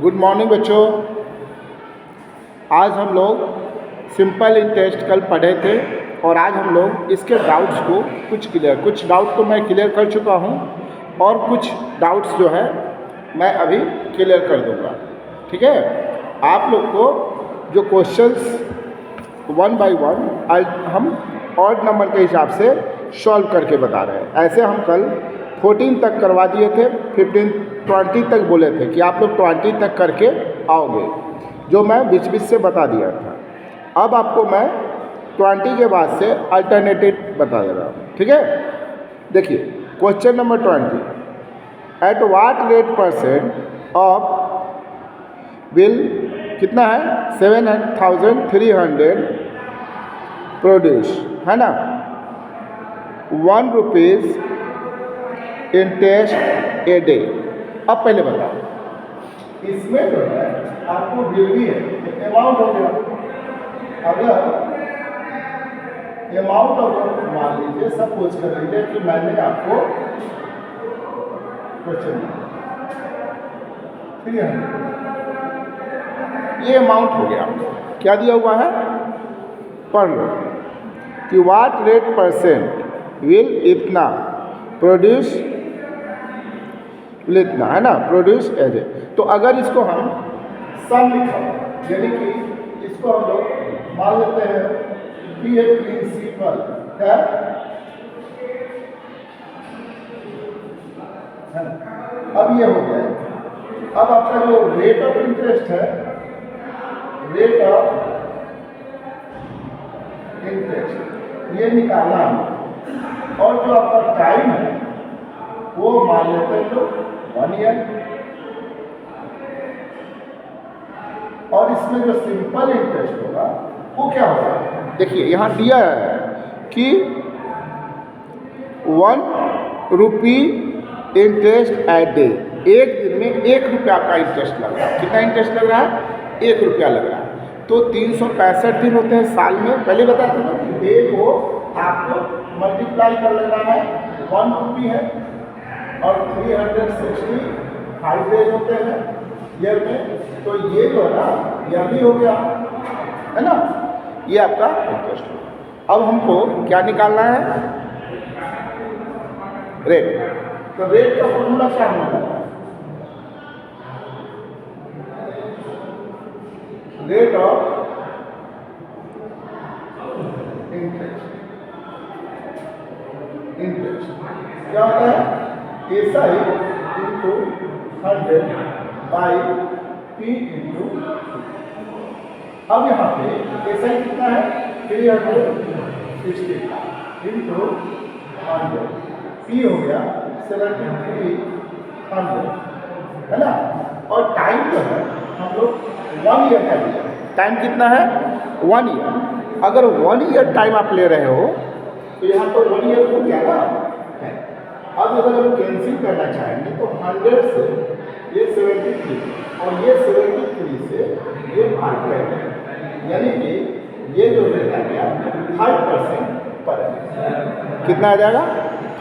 Good morning बच्चों। आज हम लोग सिंपल इंटरेस्ट कल पढ़े थे और आज हम लोग इसके डाउट्स को कुछ डाउट तो मैं क्लियर कर चुका हूँ और कुछ डाउट्स जो है मैं अभी क्लियर कर दूँगा। ठीक है, आप लोग को जो क्वेश्चंस वन बाय वन हम ऑड नंबर के हिसाब से सॉल्व करके बता रहे हैं। ऐसे हम कल 14 तक करवा दिए थे, 15 20 तक बोले थे कि आप लोग 20 तक करके आओगे, जो मैं बीच बीच से बता दिया था। अब आपको मैं 20 के बाद से अल्टरनेटिव बता दे रहा हूँ। ठीक है, देखिए question number 20, at what rate percent of bill कितना है 7,300 प्रोड्यूस, है ना, 1 रुपीज़ इंटरेस्ट ए डे। अब पहले बताओ, इसमें जो है आपको बिल भी है, अमाउंट हो गया। अगर अमाउंट ऑफ, मान लीजिए सपोज कर लीजिए कि मैंने आपको क्वेश्चन 300, ये अमाउंट हो गया। क्या दिया हुआ है, पढ़ लो कि वाट रेट परसेंट विल इतना प्रोड्यूस, इतना है ना, प्रोड्यूस एज ए। तो अगर इसको हम सम लिखा, यानी कि इसको हम लोग मान लेते हैं कि एक प्रिंसिपल है, अब ये हो गया। अब आपका जो रेट ऑफ इंटरेस्ट है, रेट ऑफ इंटरेस्ट ये निकालना है, और जो आपका टाइम है वो मान लेते हैं तो 1 ईयर, और इसमें जो सिंपल इंटरेस्ट होगा वो क्या होगा, देखिए यहाँ दिया है कि 1 रुपी इंटरेस्ट एट डे, एक दिन में 1 रुपया का इंटरेस्ट लग रहा है। कितना इंटरेस्ट लग रहा है, 1 रुपया लग रहा है। तो 365 दिन होते हैं साल में, पहले बताते थे कि डे को आपको मल्टीप्लाई कर लेना है, 1 रुपी है, और 365 डेज होते हैं ईयर में। तो ये जो है ना, यह भी हो गया, है ना, ये आपका इंटरेस्ट हो। अब हमको क्या निकालना है, रेट। तो रेट का फॉर्मूला क्या होगा, रेट ऑफ इंटरेस्ट। इंटरेस्ट क्या होता है, ऐसा ही इंटू 100 बाई पी इंटू, अब यहाँ पे ऐसा ही कितना है 360 इंटू 100, पी हो गया 7300, है ना। और टाइम जो है हम लोग 1 ईयर का लिया। टाइम कितना है, 1 ईयर। अगर 1 ईयर टाइम आप ले रहे हो तो यहाँ पर 1 ईयर हो गया ना। अब अगर हम कैंसिल करना चाहेंगे तो 100 से ये 73 और ये 73 से ये भाग रहेगा, यानी कि ये जो रेट आ गया 5% पर, कितना आ जाएगा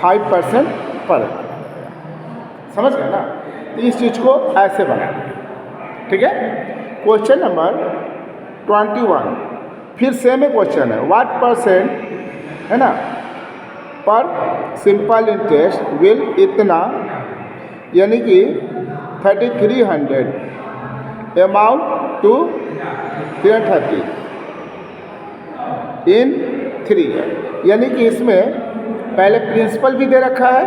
5% पर। समझ गए ना, तो इस चीज़ को ऐसे बनाना। ठीक है, क्वेश्चन नंबर 21 फिर सेम ही क्वेश्चन है, व्हाट परसेंट, है ना, पर सिंपल इंटरेस्ट विल इतना, यानी कि 3300 अमाउंट टू 330 इन 3 ईयर, यानी कि इसमें पहले प्रिंसिपल भी दे रखा है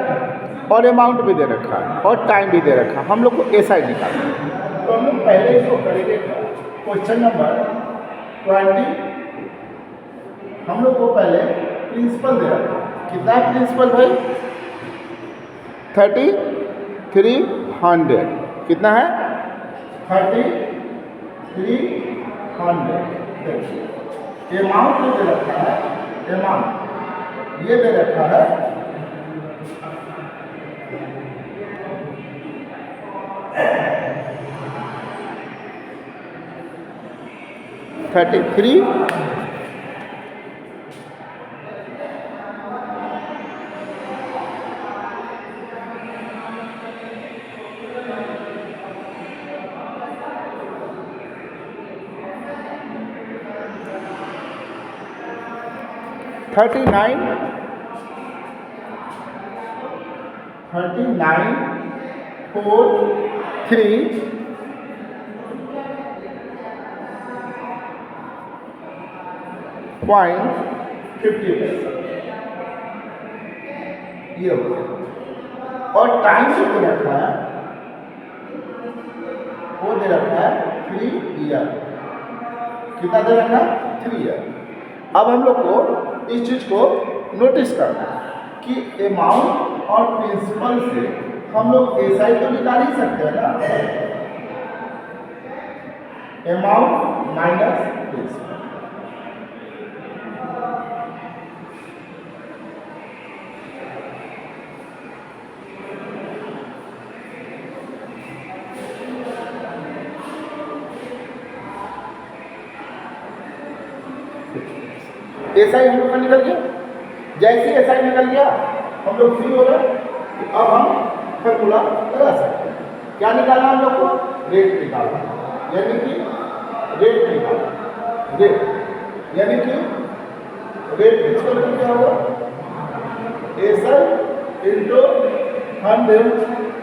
और अमाउंट भी दे रखा है और टाइम भी दे रखा है। हम लोग को ऐसा ही निकालना है। तो हम लोग पहले इसको करेंगे, क्वेश्चन नंबर 20 हम लोग को पहले प्रिंसिपल दे रखा है। कितना है प्रिंसिपल भाई, 3300, कितना है 3300। अमाउंट जो दे रखा है, अमाउंट ये दे रखा है 33, 39 39 4 3 50 ये हो गया। और टाइम जो दे रखा है वो दे रखा है 3 ईयर। कितना दे रखा है? 3 ईयर। अब हम लोग को इस चीज को नोटिस करना है कि अमाउंट और प्रिंसिपल से हम लोग एसआई तो निकाल ही सकते हैं ना, अमाउंट माइनस प्रिंसिपल। एसआई हम लोग का निकल गया। जैसे ही एसआई निकल गया हम लोग फ्री हो गए। अब हम फॉर्मूला लगा सकते हैं। क्या निकालना हम लोग को? रेट निकालना, यानी कि रेट निकालना। रेट यानी कि रेट प्रिंसिपल क्या होगा? SI into 100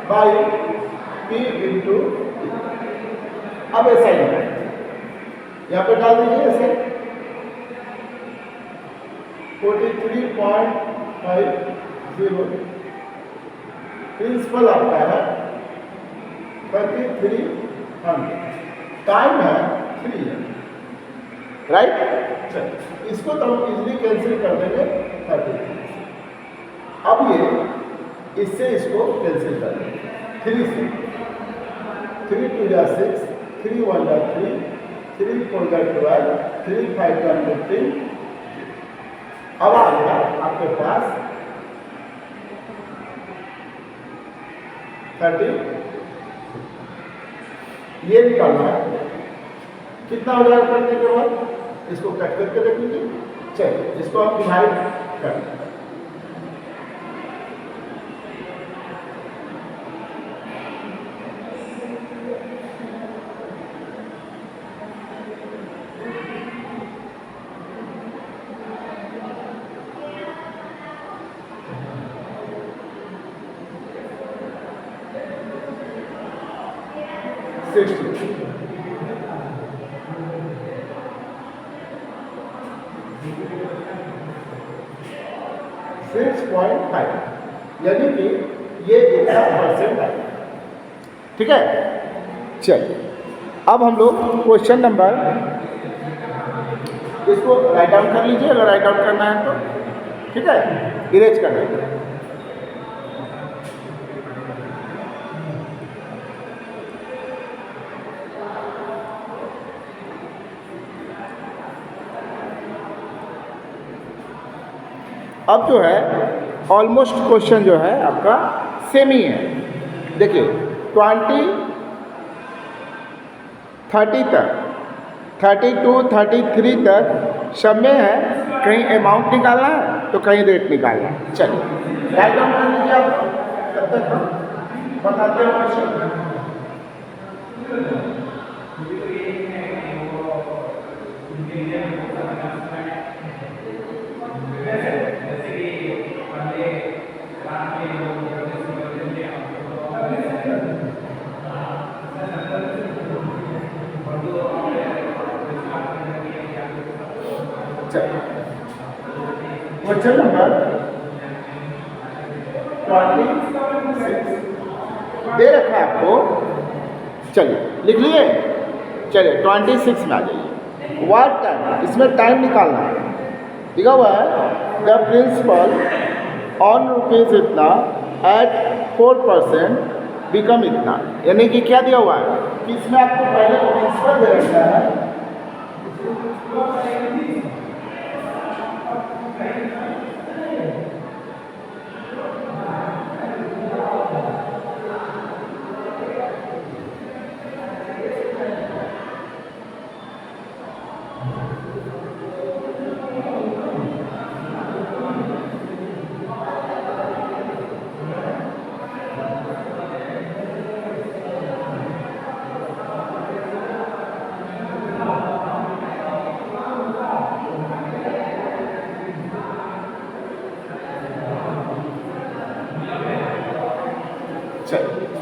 by P into. अब एसआई यहाँ पे डाल दीजिए एसआई 43.50। प्रिंसिपल आपका है 3300। टाइम है 3 ईयर, राइट। चलिए इसको तो हम इजिली कैंसिल कर देंगे 33। अब ये इससे इसको कैंसिल कर देंगे 3 से। 3 2 जा 6, 3 1 जा 3, 3 4 जा 12, 3 5 जा 15। अब आ गया आपके पास 30। ये निकालना है। कितना हो जाएगा करने के बाद? इसको कट करके देख लीजिए। चलिए इसको आप डिवाइड कर लें। यानी कि ये 1% है। ठीक है। चलिए अब हम लोग क्वेश्चन नंबर, इसको राइट डाउन कर लीजिए अगर राइट डाउन करना है तो। ठीक है, इरेज करना है। अब जो है ऑलमोस्ट क्वेश्चन जो है आपका सेम ही है। देखिए 20 30 तक, 32 33 तक सब में है। कहीं अमाउंट निकालना है तो कहीं रेट निकालना है। चलिए राइट डाउन कर लीजिए आप, तब तक हम बताते हैं क्वेश्चन। क्वेश्चन नंबर 26 दे रखा है आपको। चलिए लिख लिए। चलिए 26 में आ जाइए। व्हाट टाइम, इसमें टाइम निकालना है। लिखा हुआ है द प्रिंसिपल ऑन रुपीज इतना एट 4% बिकम इतना। यानी कि क्या दिया हुआ है कि इसमें आपको पहले प्रिंसिपल दे रखा है।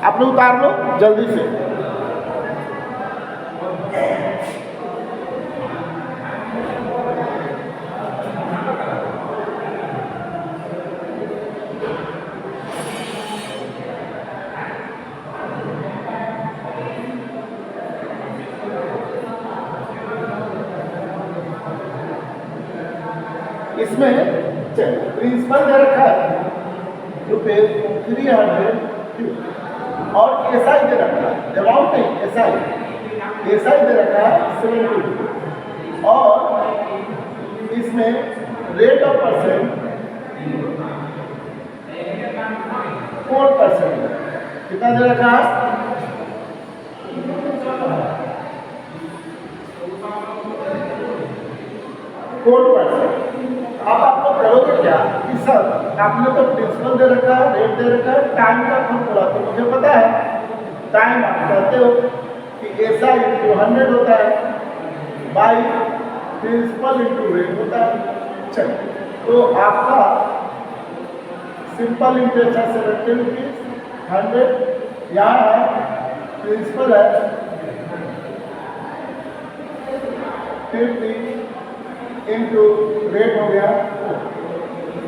आप लोग उतार लो जल्दी से। इसमें चलिए प्रिंसिपल दे रखा है ₹300 और एसआई दे रखा है, अमाउंट नहीं, एसआई दे रखा है 70 और इसमें रेट ऑफ परसेंट 4%। कितना दे रखा है? 4%। अब आप लोग करोगे क्या कि सर आपने तो प्रिंसिपल दे रखा है, रेट दे रखा है, टाइम का फॉर्मूला तो मुझे पता है। टाइम आप कहते हो कि ऐसा इंटू 100 होता है बाई प्रिंसिपल इंटू रेट होता है। चलिए, तो आपका सिंपल इंटरेस्ट है 70 रुपीज़, 100 यहाँ है, प्रिंसिपल है 50 इंटू रेट हो गया।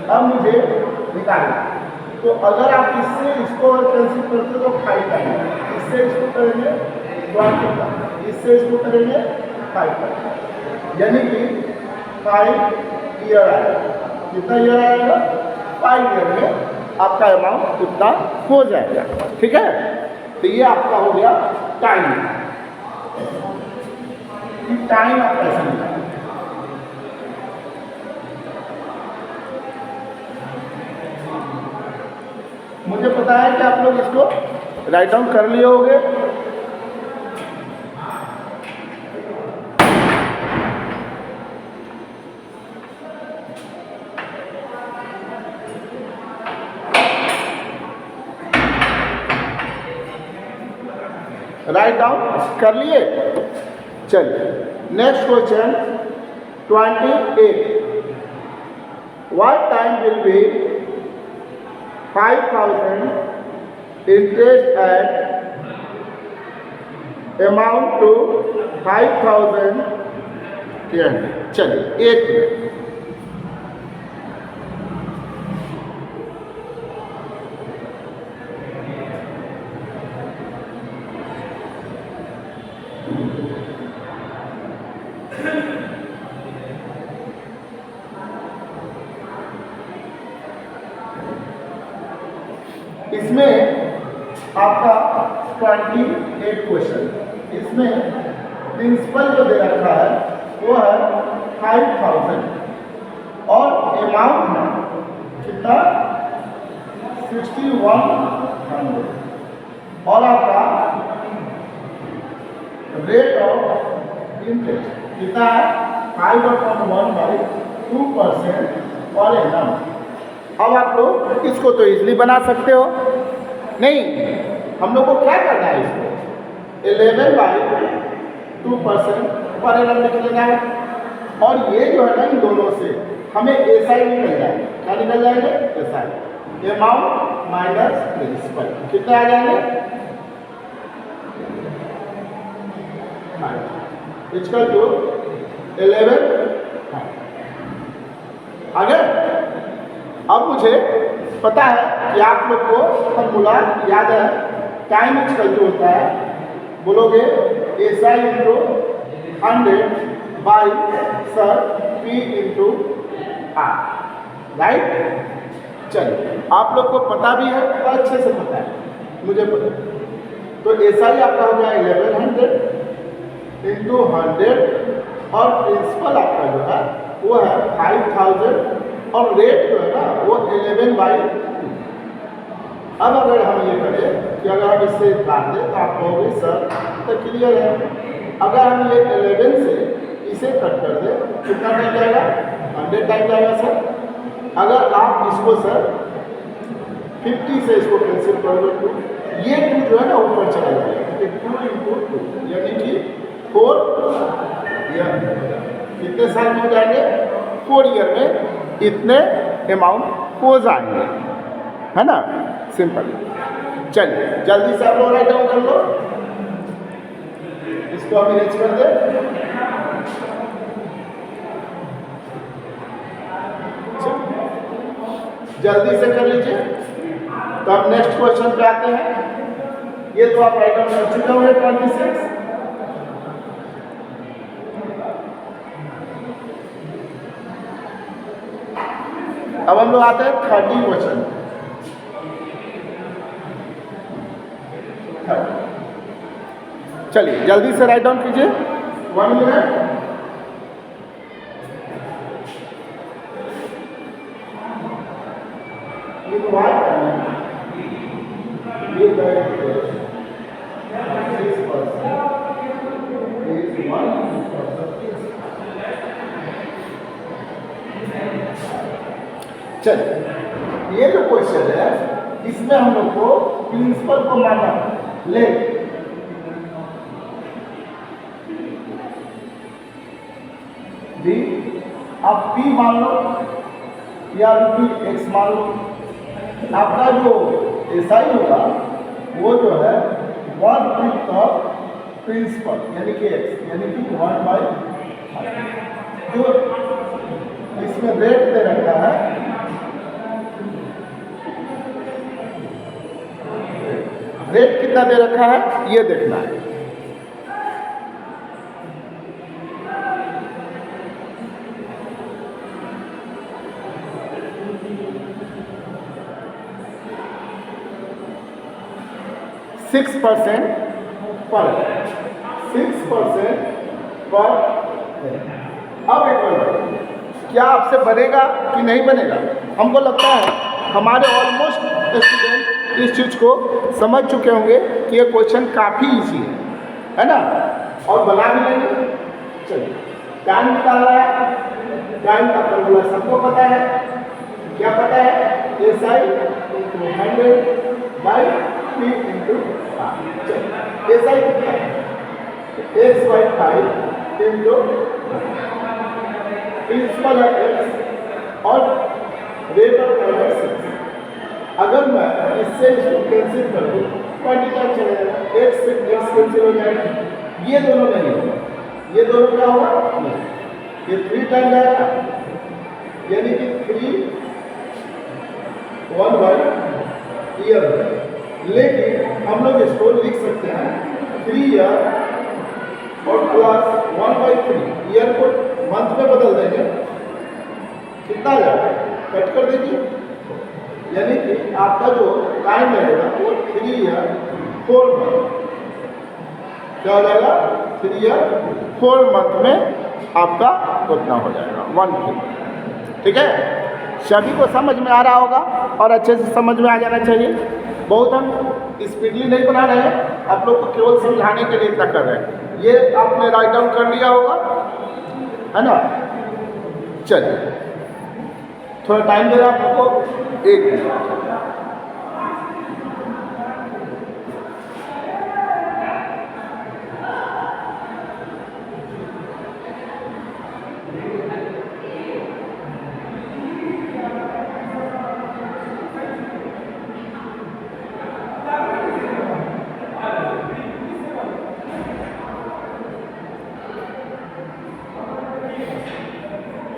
अब मुझे निकालना, तो अगर आप इससे इसको कैंसिल करते तो 5 का, इससे इसको करेंगे 20 का, इससे इसको करेंगे 5 का, यानी कि 5 ईयर आएगा। कितना ईयर आएगा? 5 ईयर में आपका अमाउंट कितना हो जाएगा। ठीक है, तो ये आपका हो गया टाइम। टाइम आप कैसे निकालेंगे? मुझे पता है कि आप लोग इसको राइट डाउन कर लिए होंगे। राइट डाउन कर लिए। चलिए, next question 28। What time will be 5,000 interest at amount to 5,000। चलिए, 1 मिनट। इसमें आपका 28 क्वेश्चन, इसमें प्रिंसिपल जो दे रखा है वो है 5,000 और अमाउंट है कितना? 6100 और आपका रेट ऑफ इंटरेस्ट कितना है? 5/1/2% और एनम। अब आप लोग इसको तो इजीली बना सकते हो। नहीं, हम लोग को क्या करना है? इसको 11/2% पर एनम लिख लेना है। और ये जो है ना, इन दोनों से हमें एसआई निकल जाएगा। क्या निकल जाएंगे? SI, amount minus principal. कितने आ जाएंगे? Equal to 11। आगे अब मुझे पता है कि आप लोग को फॉर्मूला याद है। टाइम इक्वल टू होता है, बोलोगे एसआई इंटू 100 बाई सर पी इंटू आर। राइट? चलिए, आप लोग को पता भी है और अच्छे से पता है, मुझे पता है। तो एसआई आपका हो गया 1100 इंटू 100 और प्रिंसिपल आपका जो है वो है 5000 और रेट जो है ना वो 11/2। अब अगर हम ये करें कि अगर हम इससे काट दें तो आप कहोगे सर तो क्लियर है। अगर हम ये 11 से इसे कट कर दें कितना टाइम जाएगा? 100 टाइम जाएगा सर। अगर आप इसको सर 50 से इसको कैंसिल कर दो तो ये 2 जो है ना ऊपर चला जाएगा, 2 इंटू 2 यानी कि 4 ईयर। कितने साल में हो जाएंगे? 4 ईयर में इतने अमाउंट हो जाएंगे, है ना? सिंपल। चलिए जल्दी से आप लोग राइट डाउन कर लो, इसको हम इरेज कर दे। जल्दी से कर लीजिए। तो अब नेक्स्ट क्वेश्चन पे आते हैं। ये तो आप राइट डाउन कर चुके होंगे 26। अब हम लोग आते हैं 30 क्वेश्चन। चलिए जल्दी से राइट डाउन कीजिए। 1 मिनट। ये तो वाइट करना है। ये चलिए ये जो क्वेश्चन है इसमें हम लोग को प्रिंसिपल को मानना ले। बी आप पी मान लो या रूपी एक्स मान लो। आपका जो एसआई होगा वो जो है 1/5 ऑफ प्रिंसिपल यानी कि एक्स यानी कि 1/5। जो इसमें रेट दे रखा है रेट कितना दे रखा है ये देखना है। सिक्स परसेंट पर 6% पर। अब एक बार क्या आपसे बनेगा कि नहीं बनेगा? हमको लगता है हमारे ऑलमोस्ट स्टूडेंट इस चीज़ को समझ चुके होंगे कि ये क्वेश्चन काफ़ी इजी है ना, और बना भी लेंगे। चलिए टाइम निकालना है। टाइम का फॉर्मूला सबको पता है। क्या पता है? SI × 100/P × SI कितना है? x/5 प्रिंसिपल है x और रेट ऑफ टाइम है 6। अगर मैं इससे इसको कैंसिल कर दूँ 20 तक चलेगा, x से x कैंसिल हो जाएगा। ये दोनों नहीं होगा, ये दोनों क्या होगा? ये 3 टाइम जाएगा यानी कि 3 1/ईयर हो जाएगा। लेकिन हम लोग इसको लिख सकते हैं 3 ईयर और प्लस 1/3 ईयर को मंथ में बदल देंगे। कितना आ जाएगा? कट कर दीजिए। यानी कि आपका जो टाइम लगेगा वो 3 ईयर 4 मंथ। क्या हो जाएगा? 3 ईयर 4 मंथ में आपका उतना हो जाएगा 1/3। ठीक है, सभी को समझ में आ रहा होगा और अच्छे से समझ में आ जाना चाहिए। बहुत हम स्पीडली नहीं बना रहे हैं, आप लोग को केवल समझाने के लिए इतना कर रहे हैं। ये आपने राइट डाउन कर लिया होगा है ना। चलिए थोड़ा टाइम दे रहा आप लोग को, 1 मिनट।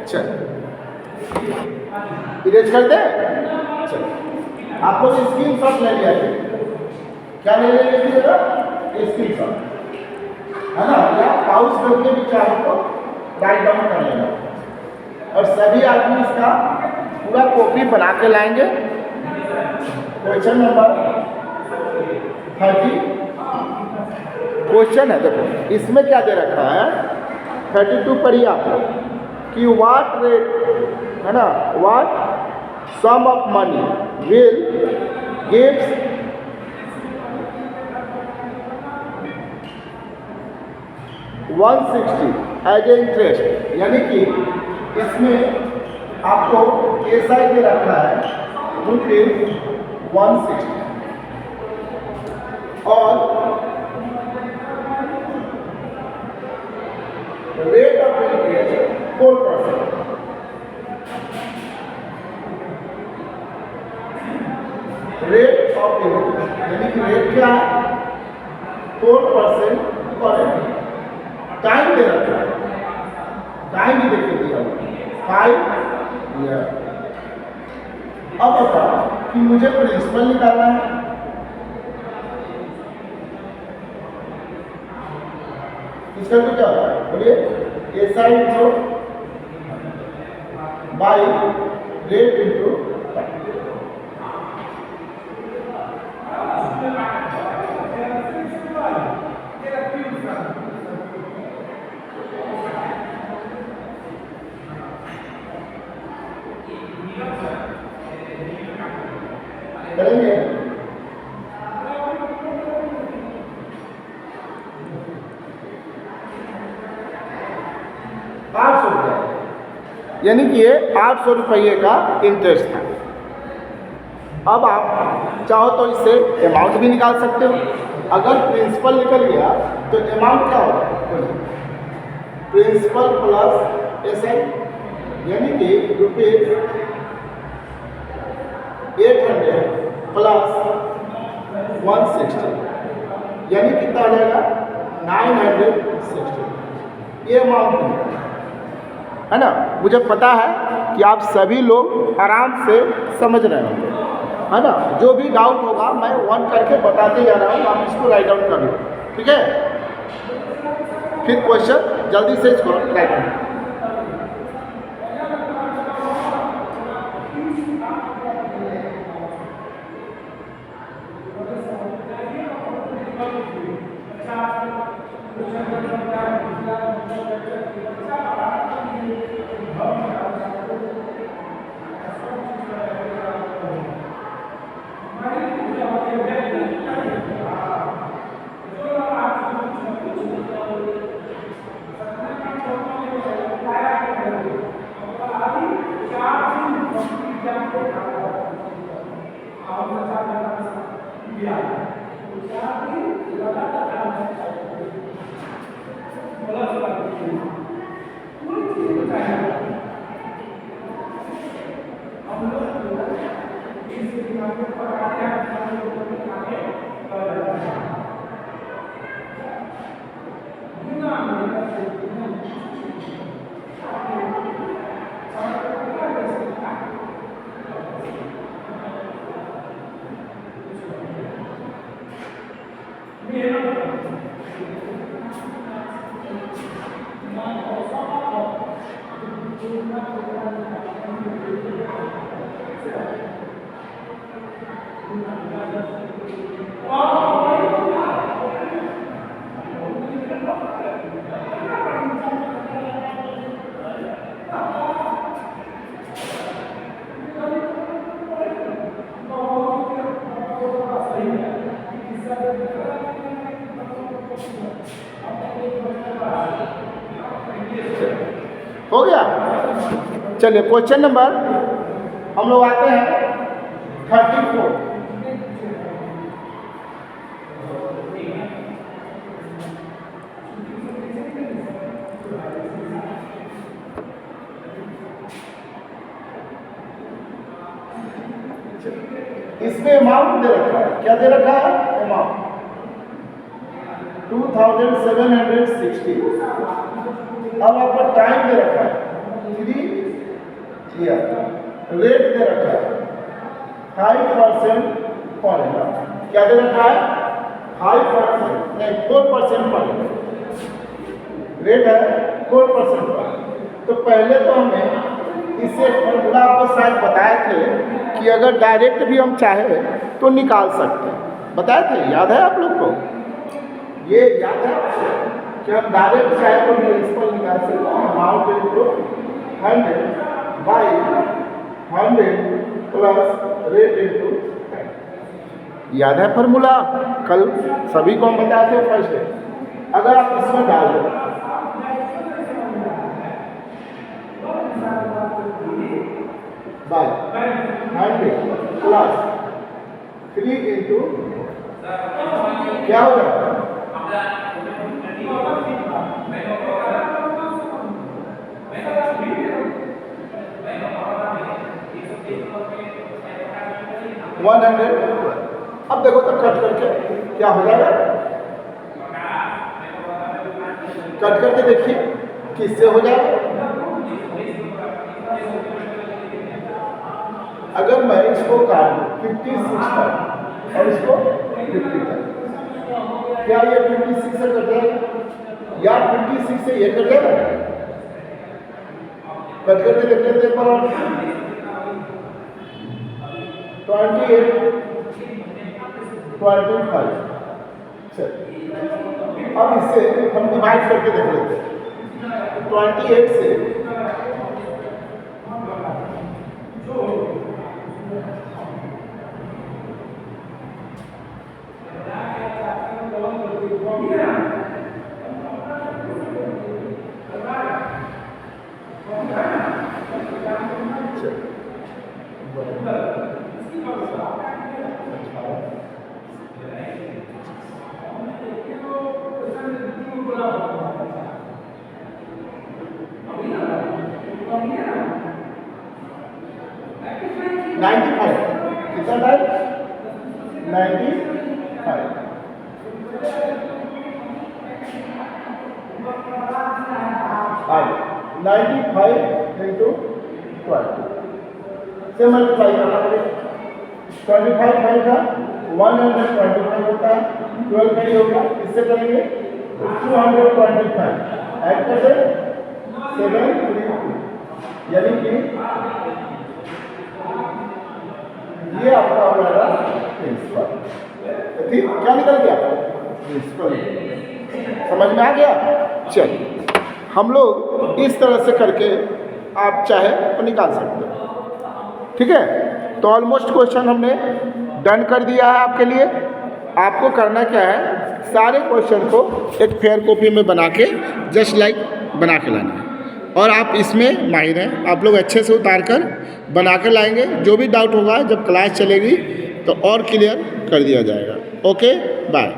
चलिए इरेज कर दे। चलिए आप लोग स्क्रीन शॉट ले लिया, क्या ले लीजिएगा? स्क्रीन शॉट है ना, या पाउस करके भी चाहो तो राइट डाउन कर लेना। और सभी आदमी इसका पूरा कॉपी बना के लाएंगे। क्वेश्चन नंबर 30 क्वेश्चन है। देखो इसमें क्या दे रखा है 32 पढ़िए आप लोग कि व्हाट रेट है ना, what sum of money will gives $160 as a interest. यानी कि इसमें आपको SI दे रखा है ₹160 और rate of interest 4%। Rate of interest यानी कि रेट क्या है 4% पर एनम। टाइम दे रखा है, टाइम भी देखिए दिया 5 ईयर। अब बताओ कि मुझे प्रिंसिपल निकालना है। इसका तो क्या होता है बोलिए, SI into by rate into करेंगे। 800 रुपये, यानी कि ये 800 रुपये का इंटरेस्ट है। अब आप चाहो तो इससे अमाउंट भी निकाल सकते हो। अगर प्रिंसिपल निकल गया तो अमाउंट क्या होगा, प्रिंसिपल प्लस SI, यानी कि ₹800 प्लस 160, यानी कितना आ जाएगा 960। ये अमाउंट है ना। मुझे पता है कि आप सभी लोग आराम से समझ रहे होंगे, है ना। जो भी डाउट होगा मैं 1 करके बताते जा रहा हूँ, आप इसको राइट डाउन कर लो, ठीक है। फिर क्वेश्चन जल्दी से इसको राइट डाउन। हो गया। चलिए क्वेश्चन नंबर हम लोग आते हैं 34। इसमें अमाउंट दे रखा है, क्या दे रखा है अमाउंट 2760। अब आपका टाइम दे रखा है 3 ईयर, रेट दे रखा है 5% पर एनम। क्या दे रखा है 5% नहीं 4% पर एनम, रेट है 4% पर। तो पहले तो हमें इससे फॉर्मूला आपको शायद बताए थे कि अगर डायरेक्ट भी हम चाहे तो निकाल सकते हैं, बताए थे, याद है आप लोग को? ये याद है कि हम डायरेक्ट चाहे तो प्रिंसिपल निकाल सकते हैं, amount into 100 by 100 plus rate into 10। याद है फार्मूला? कल सभी को हम बताए थे फर्स्ट डे। अगर आप इसमें डाल दो बाय 100 प्लस 3 इंटू क्या होगा 100 अब देखो तो कट करके क्या हो जाएगा, कट करके देखिए किससे हो जाएगा। अगर मैं इसको काट दूँ 56 तक और इसको 50 तक, क्या ये 56 से कट जाएगा या 56 से ये कट जाएगा? कट करके देख लेते हैं पर 28 25। अब इससे हम डिवाइड करके देख लेते हैं। 28 से कितना टाइम 95 इंटू 20 से मल्टीप्लाई करना पड़ेगा। 25 फाइव का 125 होता है, 12 का ही होगा, इससे करेंगे 225 ऐड कर दे 732, यानी कि ये आपका हो जाएगा प्रिंसिपल। ठीक, क्या निकल गया? प्रिंसिपल। समझ में आ गया? चलिए हम लोग इस तरह से करके आप चाहे तो निकाल सकते हैं। ठीक है, तो ऑलमोस्ट क्वेश्चन हमने डन कर दिया है आपके लिए। आपको करना क्या है, सारे क्वेश्चन को एक फेयर कॉपी में बना के जस्ट लाइक बना के लाना है, और आप इसमें माहिर हैं, आप लोग अच्छे से उतार कर बना कर लाएंगे। जो भी डाउट होगा जब क्लास चलेगी तो और क्लियर कर दिया जाएगा। Okay, bye.